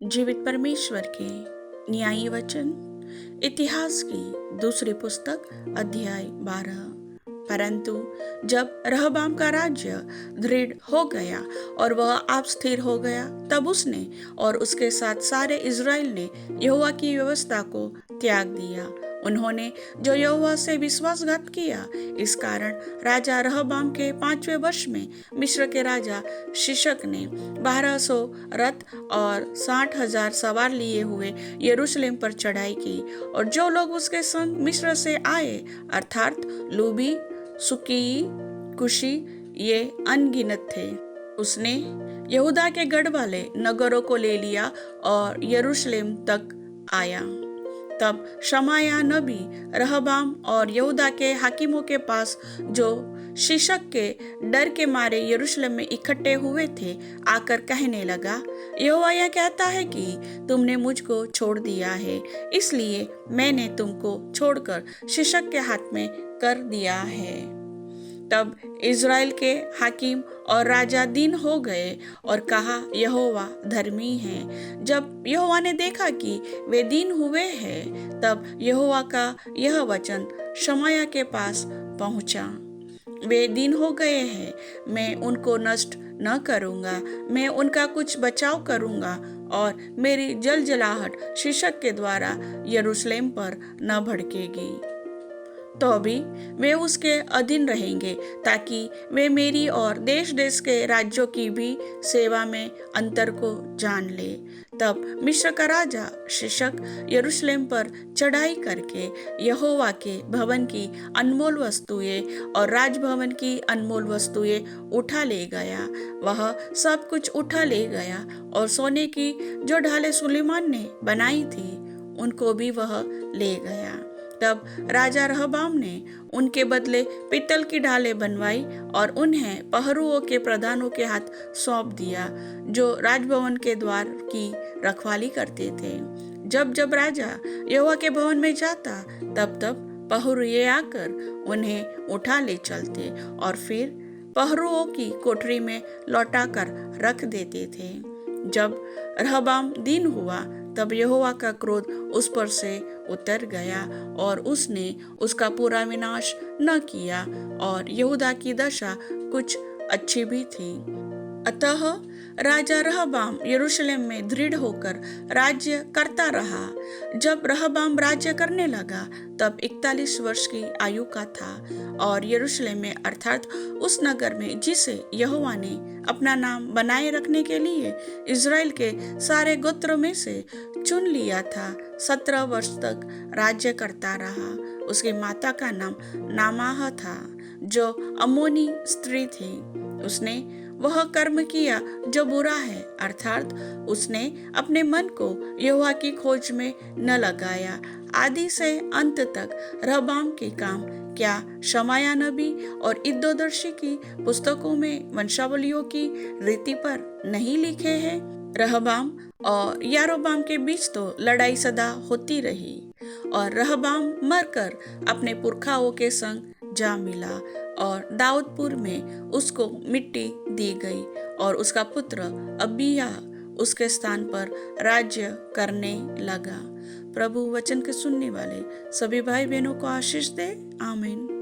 जीवित परमेश्वर के न्यायी वचन, इतिहास की दूसरी पुस्तक, अध्याय 12। परंतु जब रहबाम का राज्य दृढ़ हो गया और वह आप स्थिर हो गया, तब उसने और उसके साथ सारे इज़राइल ने यहोवा की व्यवस्था को त्याग दिया। उन्होंने जो यहोवा से विश्वासघात किया, इस कारण राजा रहबाम के 5वें वर्ष में मिस्र के राजा शीशक ने 1200 रथ और 60,000 सवार लिए हुए यरूशलेम पर चढ़ाई की। और जो लोग उसके संग मिस्र से आए, अर्थात लूबी, सुकी, कुशी, ये अनगिनत थे। उसने यहूदा के गढ़ वाले नगरों को ले लिया और यरूशलेम तक आया। तब शमाया नबी रहबाम और यहूदा के हाकिमों के पास, जो शीशक के डर के मारे यरूशलेम में इकट्ठे हुए थे, आकर कहने लगा, यहोवा यह कहता है कि तुमने मुझको छोड़ दिया है, इसलिए मैंने तुमको छोड़कर शीशक के हाथ में कर दिया है। तब इज़राइल के हाकिम और राजा दीन हो गए और कहा, यहोवा धर्मी है। जब यहोवा ने देखा कि वे दीन हुए हैं, तब यहोवा का यह वचन शमाया के पास पहुंचा, वे दीन हो गए हैं, मैं उनको नष्ट न करूंगा, मैं उनका कुछ बचाव करूंगा और मेरी जलजलाहट शीशक के द्वारा यरूशलेम पर न भड़केगी। तो भी वे उसके अधीन रहेंगे, ताकि वे मेरी और देश देश के राज्यों की भी सेवा में अंतर को जान ले। तब मिस्र का राजा शीशक यरूशलेम पर चढ़ाई करके यहोवा के भवन की अनमोल वस्तुएं और राजभवन की अनमोल वस्तुएं उठा ले गया। वह सब कुछ उठा ले गया और सोने की जो ढालें सुलेमान ने बनाई थी, उनको भी वह ले गया। तब राजा रहबाम ने उनके बदले पीतल की ढालें बनवाई और उन्हें पहरुओं के प्रधानों के हाथ सौंप दिया, जो राजभवन के द्वार की रखवाली करते थे। जब जब राजा यहोवा के भवन में जाता, तब तब पहरुए आकर उन्हें उठा ले चलते और फिर पहरुओं की कोठरी में लौटा कर रख देते थे। जब रहबाम दीन हुआ, तब यहोवा का क्रोध उस पर से उतर गया और उसने उसका पूरा विनाश न किया, और यहूदा की दशा कुछ अच्छी भी थी। अतः राजा रहबाम यरूशलेम में दृढ़ होकर राज्य करता रहा। जब रहबाम राज्य करने लगा, तब 41 वर्ष की आयु का था, और यरूशलेम में अर्थात उस नगर में जिसे यहोवा ने अपना नाम बनाए रखने के लिए इज़राइल के सारे गोत्र में से चुन लिया था, 17 वर्ष तक राज्य करता रहा। उसकी माता का नाम नामाह था, जो अम्मोनी स्त्री थी। उसने वह कर्म किया जो बुरा है, अर्थात उसने अपने मन को यहोवा की खोज में न लगाया। आदि से अंत तक रहबाम के काम क्या शमाया नबी और इद्दोदर्शी की पुस्तकों में वंशावलियों की रीति पर नहीं लिखे हैं? रहबाम और यारोबाम के बीच तो लड़ाई सदा होती रही, और रहबाम मरकर अपने पुरखाओं के संग जा मिला, और दाऊदपुर में उसको मिट्टी दी गई, और उसका पुत्र अबिय्याह उसके स्थान पर राज्य करने लगा। प्रभु वचन के सुनने वाले सभी भाई बहनों को आशीष दे। आमीन।